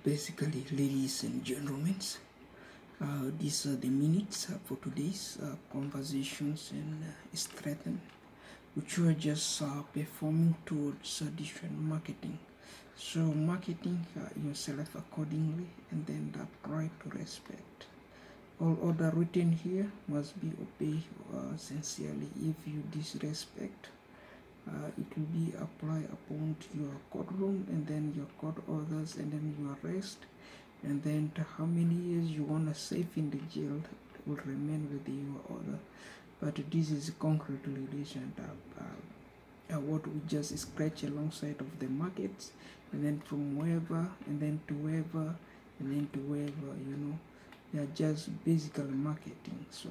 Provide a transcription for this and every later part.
Basically, ladies and gentlemen, these are the minutes for today's conversations and strengthen, which we are just performing towards digital marketing. So, marketing yourself accordingly and then try to respect. All order written here must be obeyed sincerely. If you disrespect, it will be applied upon your courtroom and then your court orders and then your arrest and then how many years you want to save in the jail will remain with your order. But this is concrete relation what we just scratch alongside of the markets and then from wherever and then to wherever and then to wherever, they are just basically marketing. So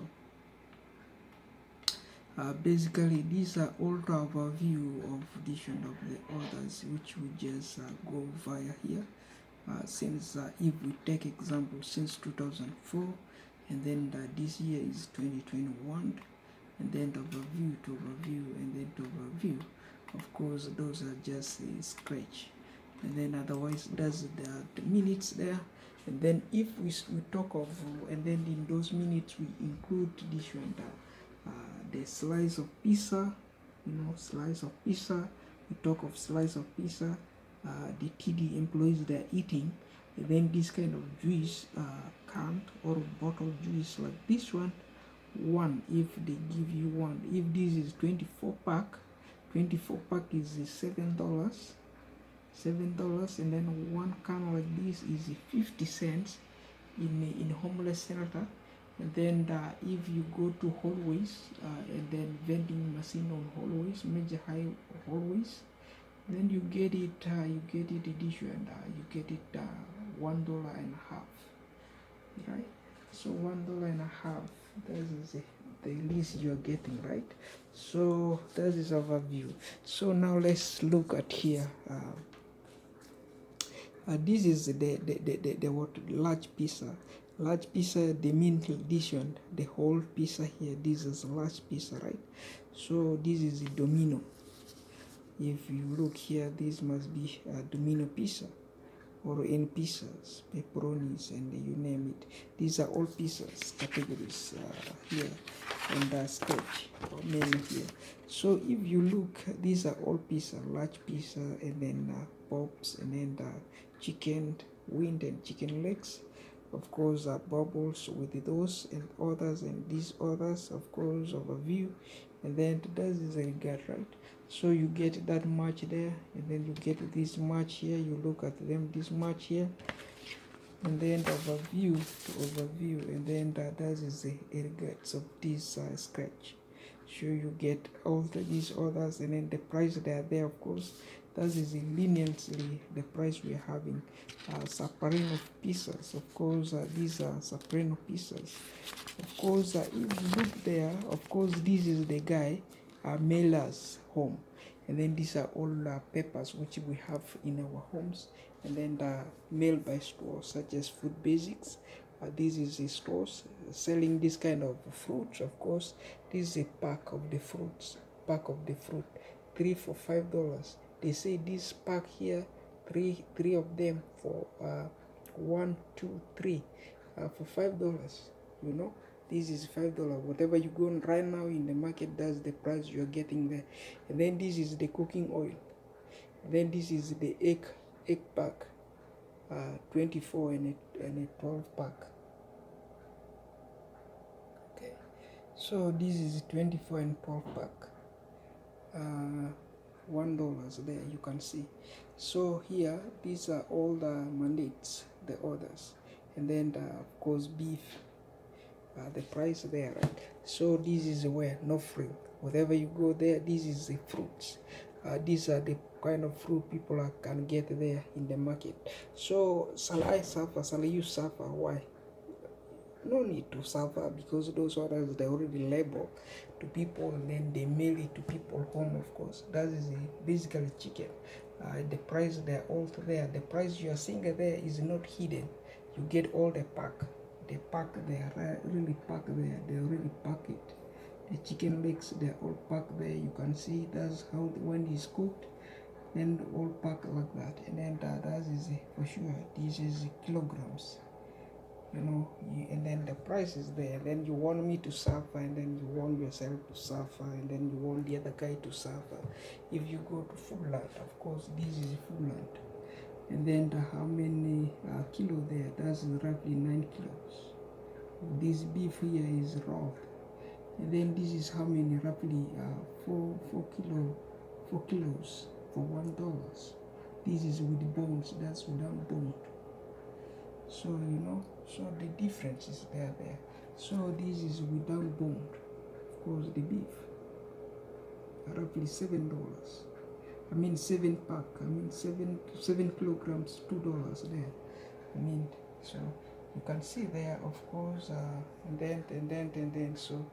basically these are all the overview of edition of the orders which we just go via here. Since if we take example since 2004 and then this year is 2021 and then overview to overview and then to overview, of course those are just a scratch and then otherwise there's the minutes there. And then if we talk of and then in those minutes we include this one the slice of pizza, slice of pizza. We talk of slice of pizza, the TD employees they're eating, and then this kind of juice, can or bottle juice like this one, if they give you one. If this is 24 pack, 24 pack is $7, and then one can like this is 50 cents in homeless shelter. And then if you go to hallways and then vending machine on hallways, major high hallways, then you get it edition, you get it $1.50, right? So $1.50, that is the least you're getting, right? So that is overview. So now let's look at here. This is the what large pizza. Large pizza, the mint edition, the whole pizza here. This is large pizza, right? So this is a Domino. If you look here, this must be a Domino pizza or any pizzas, pepperonis, and you name it. These are all pizzas categories here and the sketch or menu here. So if you look, these are all pizza, large pizza, and then pops, and then the chicken wing and chicken legs. Of course, bubbles with those and others, and these others, of course, overview, and then that is a regard, right? So you get that much there, and then you get this much here. You look at them, this much here, and then overview to overview, and then that is the regards of this scratch. So you get all these others, and then the price they are there, of course. That is leniently the price we are having. Soprano pizzas, of course, these are soprano pizzas. Of course, if you look there, of course, this is the guy, Mailer's home. And then these are all peppers which we have in our homes. And then the mail by stores such as Food Basics. This is a stores selling this kind of fruits. Of course, this is a pack of the fruits. 3 for $5. They say this pack here, three of them for 1, 2, 3 for $5. This is $5. Whatever you go on right now in the market, that's the price you're getting there. And then this is the cooking oil. And then this is the egg pack, 24 and a 12 pack. Okay, so this is 24 and 12 pack. $1 there, you can see. So here, these are all the mandates, the orders, and then of course beef. The price there, right? So this is where no free. Whatever you go there, this is the fruits. These are the kind of fruit people can get there in the market. So shall I suffer? Shall you suffer? Why? No need to suffer, because those orders they already labeled to people and then they mail it to people home. Of course, that is basically chicken. The price they're all there. The price you are seeing there is not hidden. You get all the pack. They pack, they are really packed there. They already pack it. The chicken legs, they're all packed there. You can see that's how when it's cooked. then all pack like that, and then that is for sure. This is kilograms, and then the price is there. And then you want me to suffer, and then you want yourself to suffer, and then you want the other guy to suffer. If you go to full land, of course, this is full land, and then how many kilo there? That's roughly 9 kilos. This beef here is raw, and then this is how many? Roughly 4 kilos for $1. This is with bones. That's without bone. So so the difference is there. So this is without bone. Of course, the beef roughly $7. I mean 7 pack. I mean 7 kilograms, $2 there. I mean, so you can see there, of course, and then so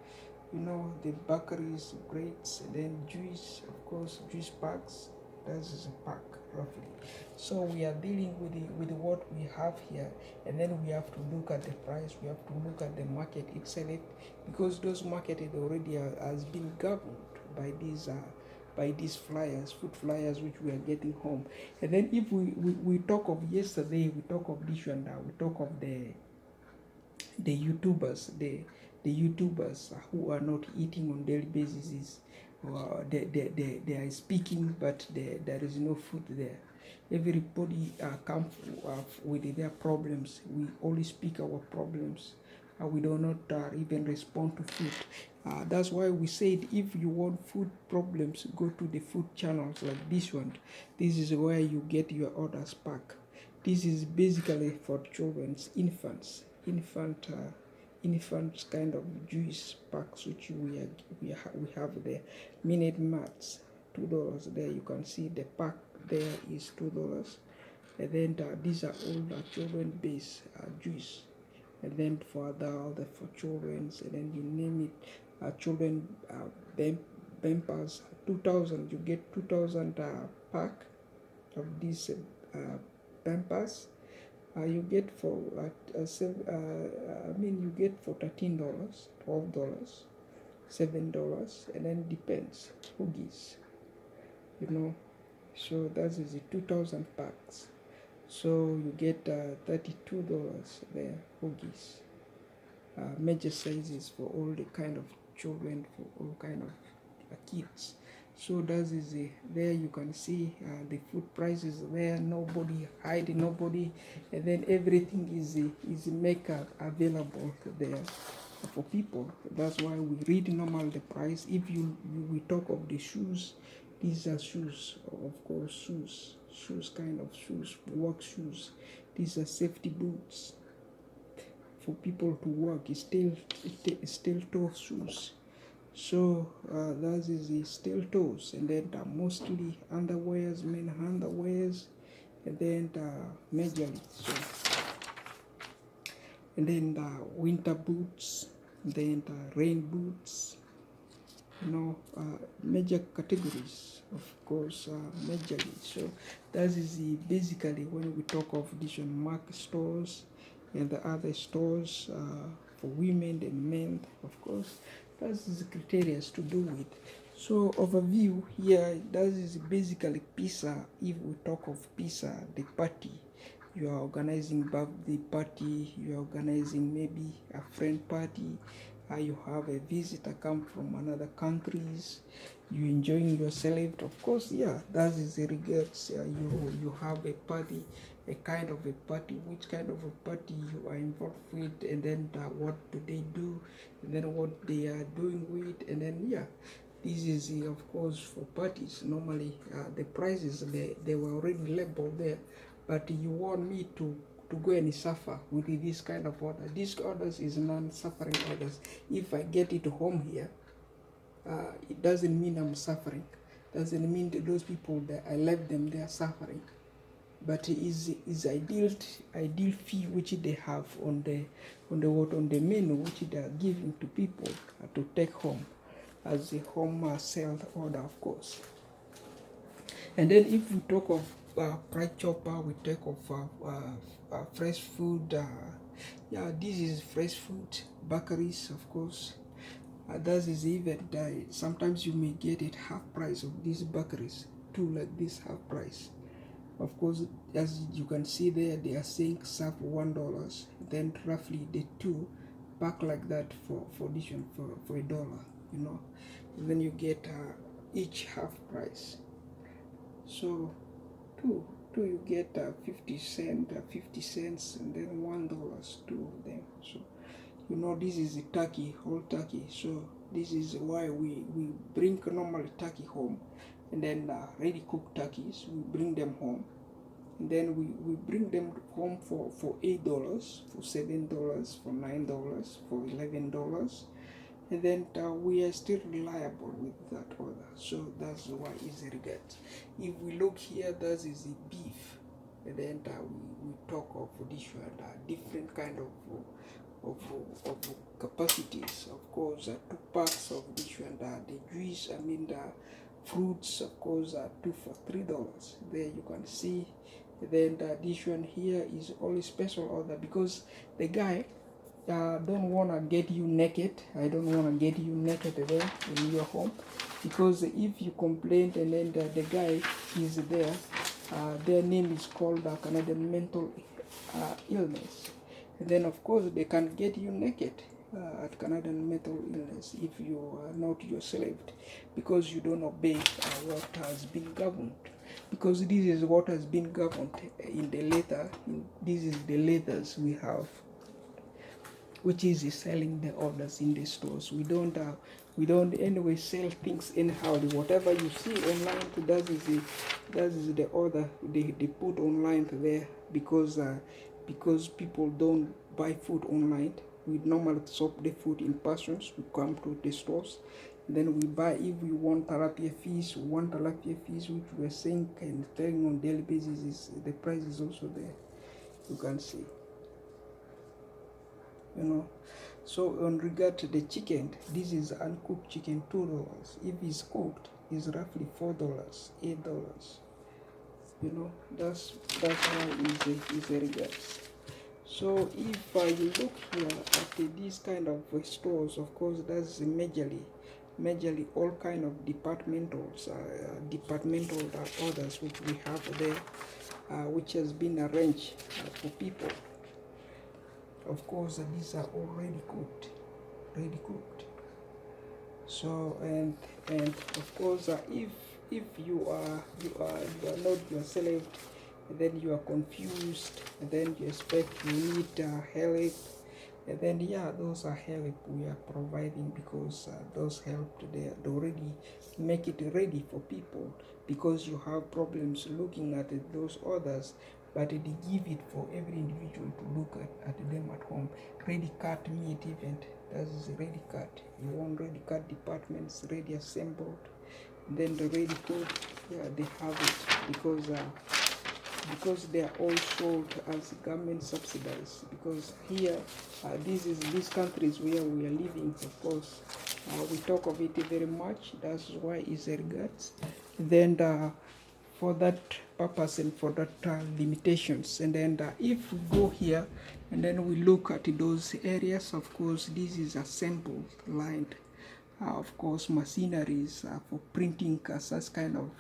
the bakeries, grades, and then juice, of course, juice packs. That is a pack roughly. So we are dealing with what we have here, and then we have to look at the price. We have to look at the market itself, because those market already has been governed by these flyers, food flyers, which we are getting home. And then if we talk of yesterday, we talk of this one now, we talk of the YouTubers, the YouTubers who are not eating on daily basis. They are speaking, but there is no food there. Everybody come with their problems. We only speak our problems. We do not even respond to food. That's why we said, if you want food problems, go to the food channels like this one. This is where you get your orders back. This is basically for children's infants, infant kind of juice packs, which we have there. Minute Mats, $2 there. You can see the pack there is $2. And then these are all the children base juice. And then for for children's, and then you name it, children bumpers, 2,000. You get 2,000 pack of these bumpers. You get for you get for $13, $12, $7, and then depends huggies, so that is the 2,000 packs. So you get $32 there, huggies, major sizes for all the kind of children, for all kind of kids. So that is there. You can see the food prices there. Nobody hide, nobody, and then everything is make available there for people. That's why we read normal the price. If we talk of the shoes, these are shoes, of course, shoes, kind of shoes, work shoes. These are safety boots for people to work. It's still toe shoes. So that is the steel toes, and then mostly underwears, men underwears, and then majorly. So, and then winter boots, and then rain boots. Major categories, of course, majorly. So that is basically when we talk of Vision Mark stores and the other stores for women and men, of course. That is the criteria to do with. So overview here, that is basically pizza. If we talk of pizza, the party, you are organizing birthday party, you are organizing maybe a friend party, you have a visitor come from another countries, you enjoying yourself, of course, yeah, that is the regards. You have a party, a kind of a party, which kind of a party you are involved with, and then what do they do, and then what they are doing with, and then yeah, this is of course for parties. Normally the prices, they were already labeled there, but you want me to go and suffer with this kind of order. This orders is non-suffering orders. If I get it home here, it doesn't mean I'm suffering. Doesn't mean that those people that I left them, they are suffering. But it is ideal fee which they have on the menu, which they are giving to people to take home as a home sale order, of course. And then if we talk of price chopper, we talk of fresh food. Yeah, this is fresh food, bakeries, of course. That is even sometimes you may get it half price of these bakeries, two like this half price. Of course, as you can see there, they are saying serve $1. Then roughly the two pack like that for this one for $1, you know. And then you get each half price. So two you get 50 cents, and then $1, two of them. So you know, this is a turkey, whole turkey. So this is why we bring normal turkey home, and then ready cooked turkeys, we bring them home, and then we bring them home for $8, for $7, for $9, for $11, and then we are still reliable with that order. So that's why it's regard. If we look here, that is the beef, and then we talk of this one, different kind of capacities. Of course, 2 packs of this one, the juice, I mean the fruits, of course, 2 for $3. There you can see. Then this one here is only special order because the guy don't want to get you naked. I don't want to get you naked there in your home, because if you complain and then the guy is there, their name is called Canadian mental illness. And then of course they can get you naked at Canadian mental illness if you are not your slave, because you don't obey what has been governed. Because this is what has been governed in the letter. This is the letters we have, which is selling the orders in the stores. We don't anyway sell things anyhow. Whatever you see online, that is the order they put online there, because people don't buy food online. We normally shop the food in persons. We come to the stores, then we buy. If we want tilapia fish, which we're saying and selling on daily basis, the price is also there. You can see, you know. So on regard to the chicken, this is uncooked chicken, $2. If it's cooked, it's roughly $4, $8. You know, that's how is a regards. So if you look here at these kind of stores, of course, that's majorly all kind of departmental orders which we have there, which has been arranged for people. Of course, these are already cooked, ready cooked. So and of course, if you are not yourself, then you are confused, and then you expect you need help, and then yeah, those are help we are providing, because those help they already make it ready for people, because you have problems looking at those orders, but they give it for every individual to look at them at home. Ready cut meat event, that is ready cut. You want ready cut departments, ready assembled, and then the ready cooked, yeah, they have it, because they are all sold as government subsidized. Because here, these countries where we are living, of course, we talk of it very much. That's why it's a regards. Then for that purpose and for that limitations, and then if we go here and then we look at those areas, of course, this is assembled line. Of course, machineries for printing such kind of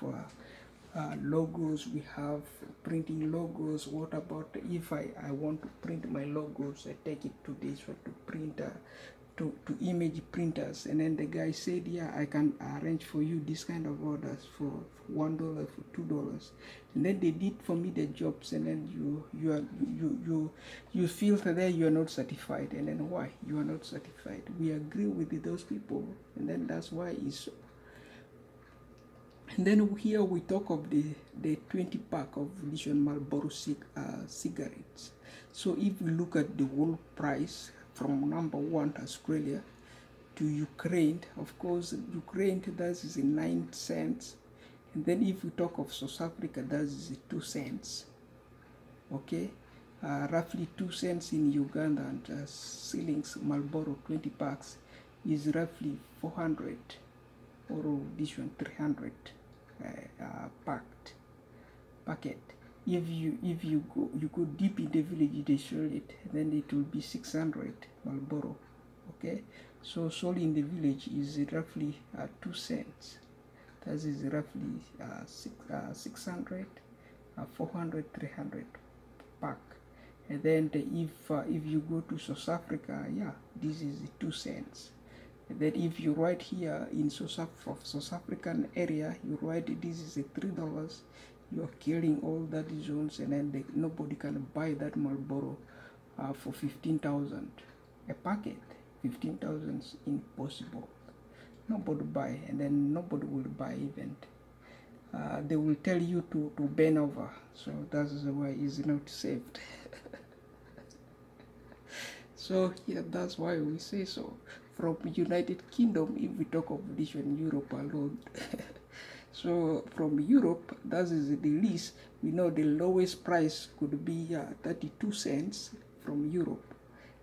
logos. We have printing logos. What about if I want to print my logos? I take it to this one to print to image printers, and then the guy said, yeah, I can arrange for you this kind of orders for $1, for $2, and then they did for me the jobs, and then you feel that you are not certified, and then why you are not certified? We agree with those people, and then that's why it's so. And then here we talk of the 20 pack of Vision Marlboro cigarettes. So if we look at the whole price from number 1 Australia to Ukraine, of course, Ukraine, that is 9 cents. And then if we talk of South Africa, that is 2 cents. Okay, roughly 2 cents in Uganda, and ceilings Marlboro 20 packs is roughly 400, or this one 300 packet. If you go deep in the village, they sell it, then it will be 600 Marlboro. Okay, so sold in the village is roughly 2 cents. That is roughly 600, 400, 300 pack. And then if you go to South Africa, yeah, this is 2 cents. And then if you write here in South African area, you write this is $3. You are killing all that zones, and then nobody can buy that Marlboro for 15,000 a packet. 15,000 is impossible. Nobody buy, and then nobody will buy even. They will tell you to bend over, so that's why it's not saved. So yeah, that's why we say so. From United Kingdom, if we talk of this in Europe alone, so from Europe, that is the least. We know the lowest price could be 32 cents from Europe,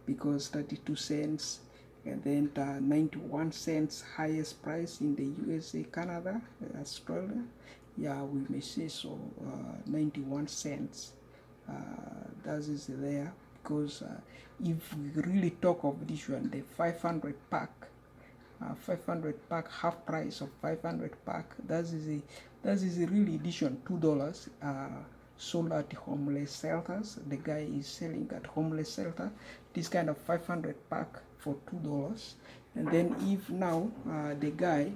because 32 cents, and then 91 cents highest price in the USA, Canada, Australia. Yeah, we may say so. 91 cents. That is there, because if we really talk of this one, the 500 pack, 500 pack, half price of 500 pack, that is a really edition $2, sold at homeless shelters. The guy is selling at homeless shelter this kind of 500 pack for $2. And then if now the guy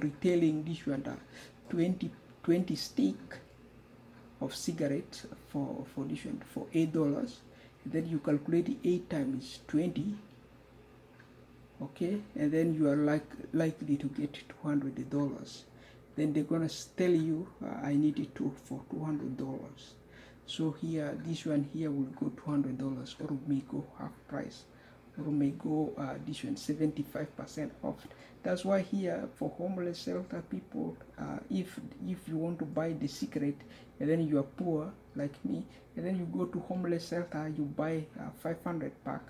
retailing this one 20 stick of cigarettes for this one for $8, then you calculate 8 times 20, okay, and then you are likely to get $200. Then they're gonna tell you I need it for $200. So here, this one here will go $200, or may go half price, or may go this one 75% off. That's why here for homeless shelter people, if you want to buy the cigarette, and then you are poor like me, and then you go to homeless shelter, you buy 500 pack,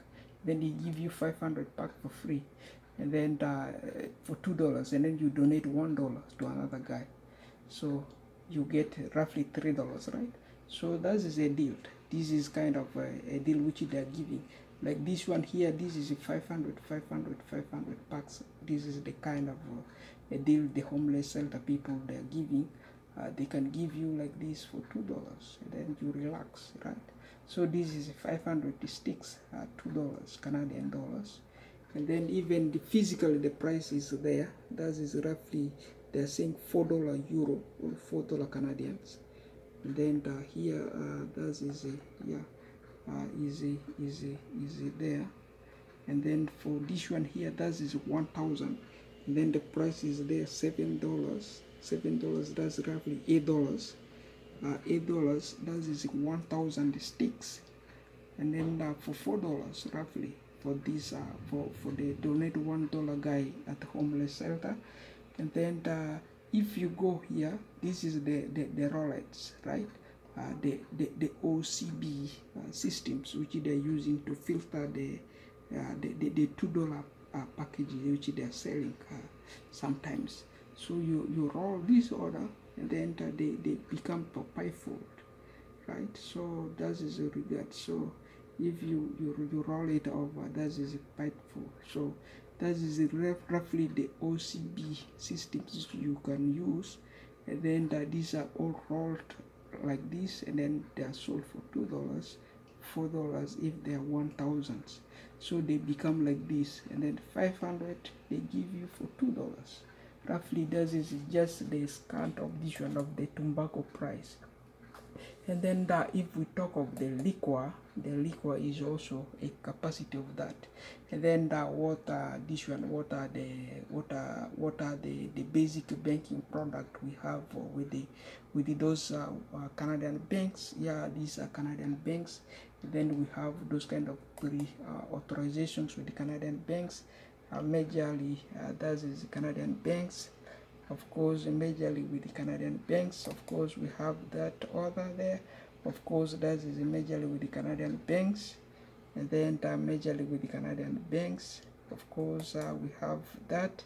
then they give you 500 pack for free, and then for $2, and then you donate $1 to another guy, so you get roughly $3, right? So that is a deal. This is kind of a deal which they are giving. Like this one here, this is 500 packs. This is the kind of a deal the homeless shelter people they are giving. They can give you like this for $2, and then you relax, right? So this is 500 sticks, $2 Canadian dollars. And then even the price is there. That is roughly, they're saying $4 euro or $4 Canadians. And then here that is easy there. And then for this one here, that is 1,000, and then the price is there $7. That's roughly $8. $8, that is 1,000 sticks. And then for $4 roughly, for this for the donate $1 guy at the homeless shelter. And then if you go here, this is the Rolex, right? The OCB systems which they're using to filter the $2 package which they're selling sometimes. So you roll this order, and then they become purple, right? So that is a regard. So if you roll it over, that is a pipeful. So that is roughly the OCB systems you can use, and then these are all rolled like this, and then they are sold for $2, $4 if they are 1,000. So they become like this, and then 500 they give you for $2. Roughly, that is just the scant of this one of the tobacco price. And then if we talk of the liquor is also a capacity of that. And then what are the basic banking product we have with those Canadian banks? Yeah, these are Canadian banks. And then we have those kind of authorizations with the Canadian banks. Majorly, that is Canadian banks. Of course, majorly with the Canadian banks. Of course, we have that order there. Of course, that is majorly with the Canadian banks. And then majorly with the Canadian banks. Of course, we have that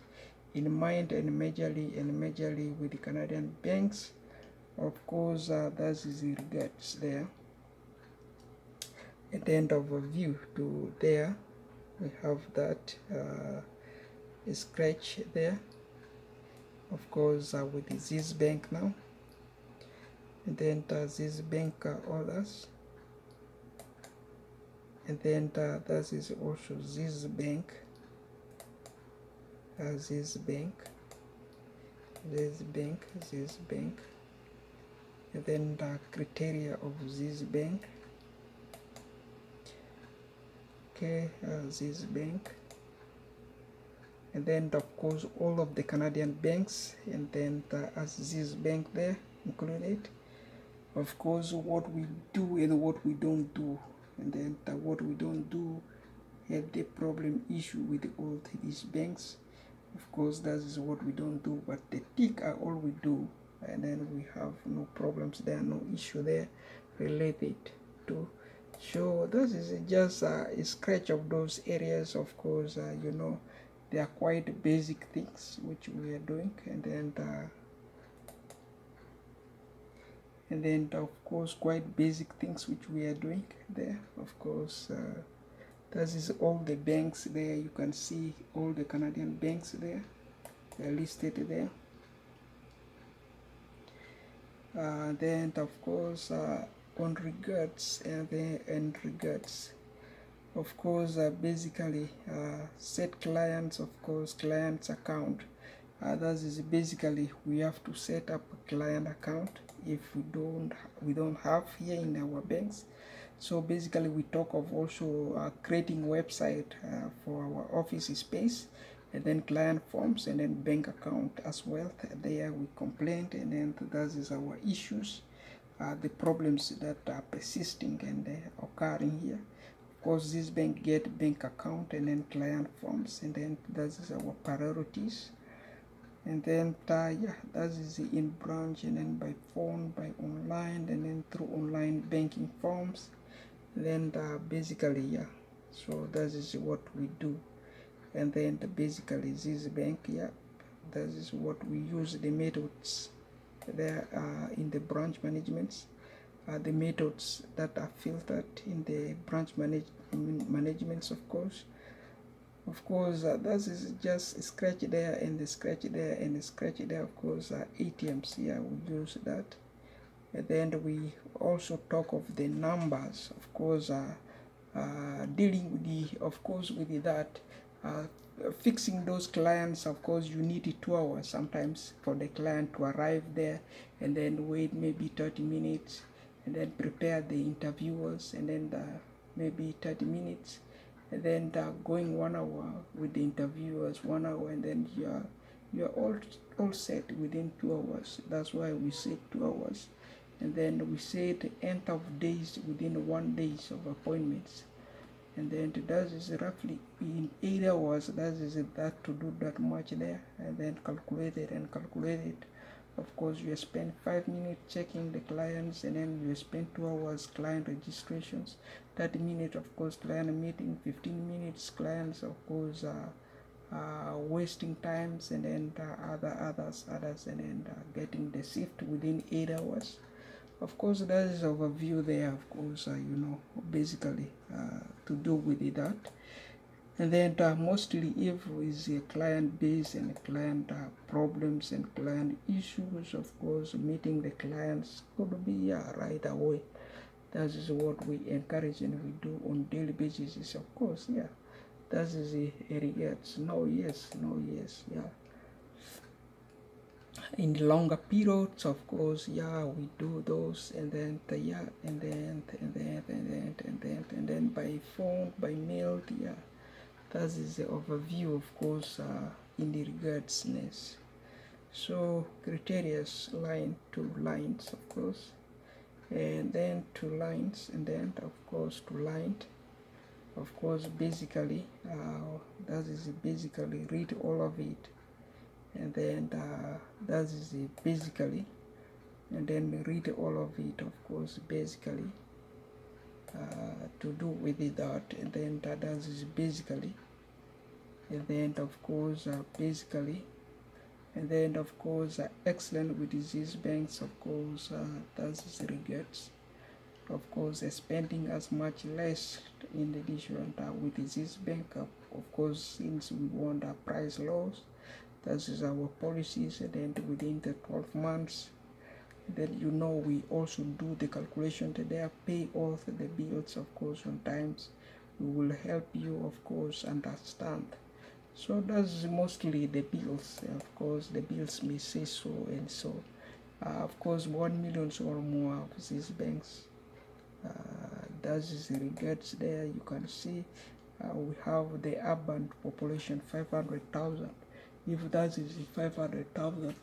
in mind, and majorly with the Canadian banks. Of course, that is the regards there. At the end of a view to there, we have that scratch there. of course with this bank now, and then this bank orders, and then that is also this bank, this bank, this bank, this bank, and then the criteria of this bank. Okay, this bank, and then of course all of the Canadian banks, and then as this bank there included, of course what we do and what we don't do, and then what we don't do have the problem issue with all these banks. Of course that is what we don't do, but the tick are all we do, and then we have no problems there, no issue there related to. So this is just a scratch of those areas. Of course you know, they are quite basic things which we are doing, and then of course quite basic things which we are doing there. Of course that is all the banks there. You can see all the Canadian banks there, they are listed there. Then of course on regards and regards, of course basically set clients, of course clients account. That is basically we have to set up a client account if we don't have here in our banks. So basically we talk of also creating website for our office space, and then client forms, and then bank account as well. There we complain, and then that is our issues, the problems that are persisting and occurring here. Of course this bank get bank account and then client forms, and then that is our priorities. And then yeah, that is in branch, and then by phone, by online, and then through online banking forms. Then basically yeah, so that is what we do. And then basically this bank, yeah, that is what we use, the methods there in the branch managements, the methods that are filtered in the branch managements. Of course that is just scratch there and the scratch there and the scratch there. Of course ATMs, yeah, we use that. And then we also talk of the numbers, of course dealing with the, of course with that fixing those clients. Of course you need 2 hours sometimes for the client to arrive there, and then wait maybe 30 minutes, and then prepare the interviewers, and then maybe 30 minutes, and then going 1 hour with the interviewers, 1 hour, and then you're all set within 2 hours. That's why we say 2 hours. And then we say the end of days within 1 day of appointments, and then that is roughly in 8 hours. That is that to do that much there, and then calculate it. Of course you spend 5 minutes checking the clients, and then you spend 2 hours client registrations, 30 minutes of course client meeting, 15 minutes clients, of course wasting times, and then others, and then getting the shift within 8 hours. Of course that is overview there. Of course you know, basically to do with that. And then mostly if is a client base and client problems and client issues, of course meeting the clients could be right away. That is what we encourage and we do on daily basis. Of course, yeah, that is a regards no yes, yeah. In the longer periods, of course, yeah, we do those, and then yeah, and then by phone, by mail, yeah. That is the overview, of course, in the regardsness. So criteria line to lines, of course, and then to lines, and then of course to line. Of course, basically, that is basically read all of it, and then that is basically, and then read all of it. Of course, basically, to do with it that, and then that is basically, and then of course basically, and then of course excellent with these banks. Of course that is regards, of course spending as much less in addition with this bank. Of course, since we want price lows, That is our policies, and then within the 12 months, then we also do the calculation to there, pay off the bills, of course, on times. We will help you, of course, understand. So that's mostly the bills. Of course, the bills may say so and so. Of course, 1 million or more of these banks. That is regards there. You can see we have the urban population 500,000. If that is 500,000,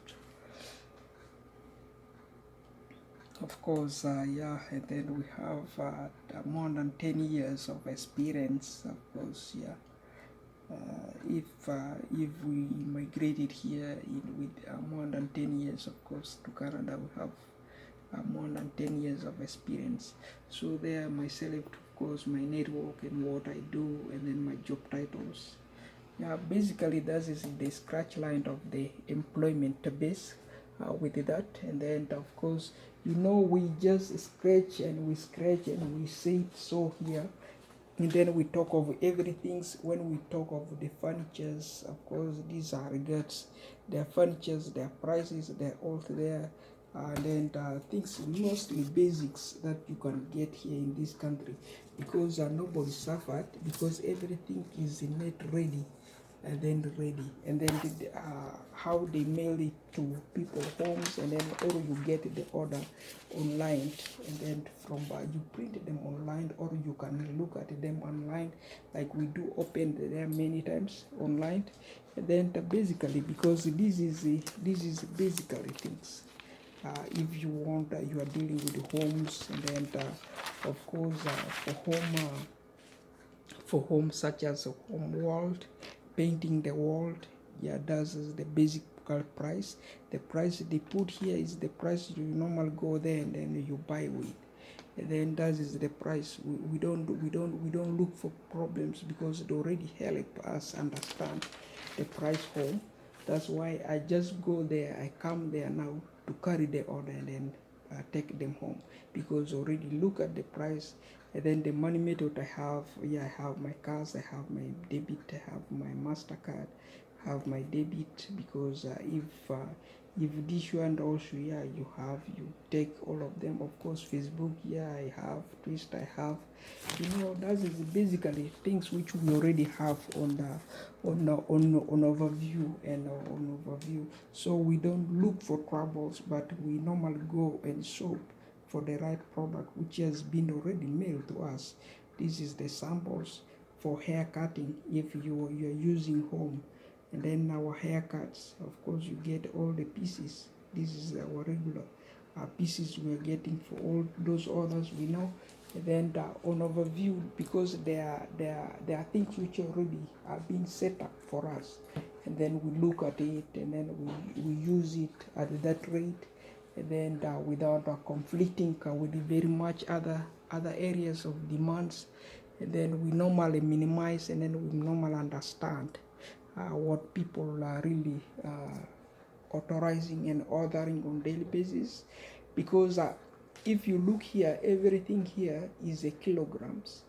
of course, yeah, and then we have more than 10 years of experience, of course, yeah. If we migrated here with more than 10 years, of course, to Canada, we have more than 10 years of experience. So there, myself, of course, my network and what I do, and then my job titles. Yeah, basically that is the scratch line of the employment base with that, and then of course we just scratch and we scratch and we say it so here, and then we talk of everything. When we talk of the furnitures, of course these are regards their furnitures, their prices, they're all there, and then things mostly basics that you can get here in this country, because nobody suffered, because everything is made ready and then ready, and then how they mail it to people homes, and then or you get the order online, and then from you print them online, or you can look at them online, like we do open them many times online, and then basically, because this is basically things. If you want, you are dealing with the homes, and then of course for home such as a home world, painting the world, yeah, that is the basic price. The price they put here is the price you normally go there and then you buy with, and then that is the price. We don't look for problems, because they already help us understand the price home. That's why I just go there, I come there now to carry the order, and then take them home, because already look at the price. And then the money method I have, yeah, I have my cards, I have my debit, I have my MasterCard, I have my debit, because if this one also, yeah, you take all of them. Of course, Facebook, yeah, I have Twist, I have, that is basically things which we already have on overview and on overview. So we don't look for troubles, but we normally go and shop for the right product which has been already mailed to us. This is the samples for hair cutting if you're using home, and then our haircuts, of course, you get all the pieces. This is our regular pieces we are getting for all those orders we know. And then on overview, because there are things which already are being set up for us, and then we look at it, and then we use it at that rate, and then without conflicting with very much other areas of demands, and then we normally minimize, and then we normally understand what people are really authorizing and ordering on daily basis, because if you look here, everything here is a kilograms,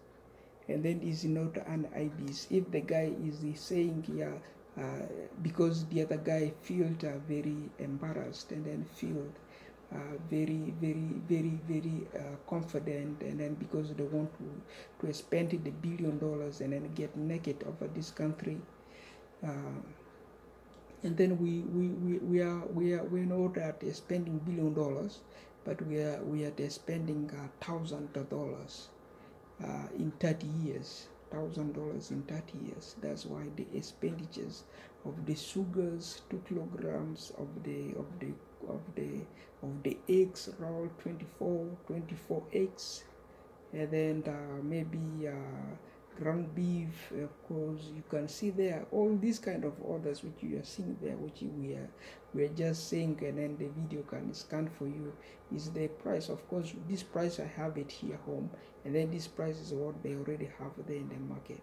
and then is not an IBs. If the guy is saying, yeah, because the other guy felt very embarrassed, and then feel very confident, and then because they want to spend the $1 billion and then get naked over this country, and then we're not at spending $1 billion, but we are spending $1,000 in 30 years. $1,000 in 30 years. That's why the expenditures of the sugars, 2 kilograms of the eggs, around 24 eggs, and then maybe ground beef. Of course, you can see there all these kind of orders which you are seeing there, which we are just saying, and then the video can scan for you, is the price. Of course, this price I have it here home, and then this price is what they already have there in the market.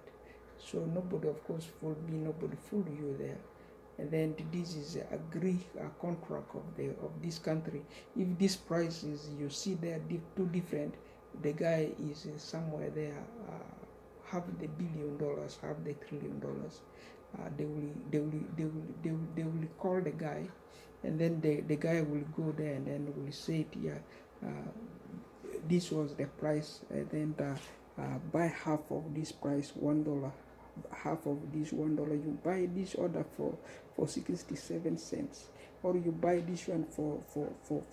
So nobody, of course, fooled me, nobody fooled you there. And then this is a contract of this country. If this price is, you see there two different, the guy is somewhere there, have the $1 billion, have the $1 trillion. they will call the guy, and then the guy will go there and then will say it, yeah, this was the price, and then buy half of this price, $1, half of this $1. You buy this order for 67 cents, or you buy this one for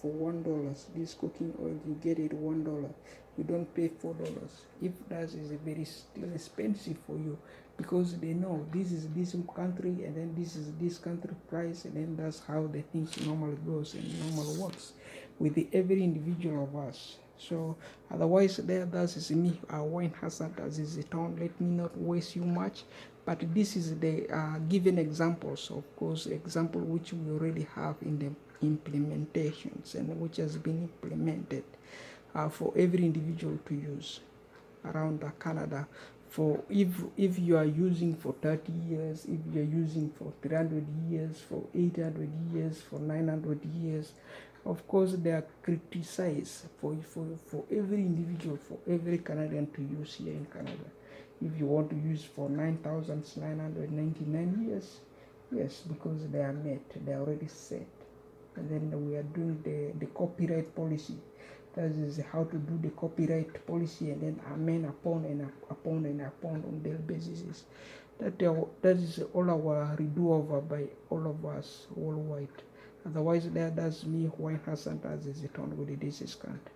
$1. This cooking oil, you get it $1. You don't pay $4. If that is a very still expensive for you, because they know this is this country and then this is this country price, and then that's how the things normally goes and normally works with every individual of us. So otherwise, that is me, wine hazard as is it on. Let me not waste you much, but this is the given examples, of course, example which we already have in the implementations and which has been implemented for every individual to use around Canada. For if you are using for 30 years, if you are using for 300 years, for 800 years, for 900 years, of course they are criticized for every individual, for every Canadian to use here in Canada. If you want to use for 9,999 years, yes, because they are met, they are already set. And then we are doing the copyright policy. That is how to do the copyright policy, and then amend upon and upon and upon on daily basis. That is all our redo over by all of us worldwide. Otherwise, that's me, Wayne Hassan, as is it on with the discount.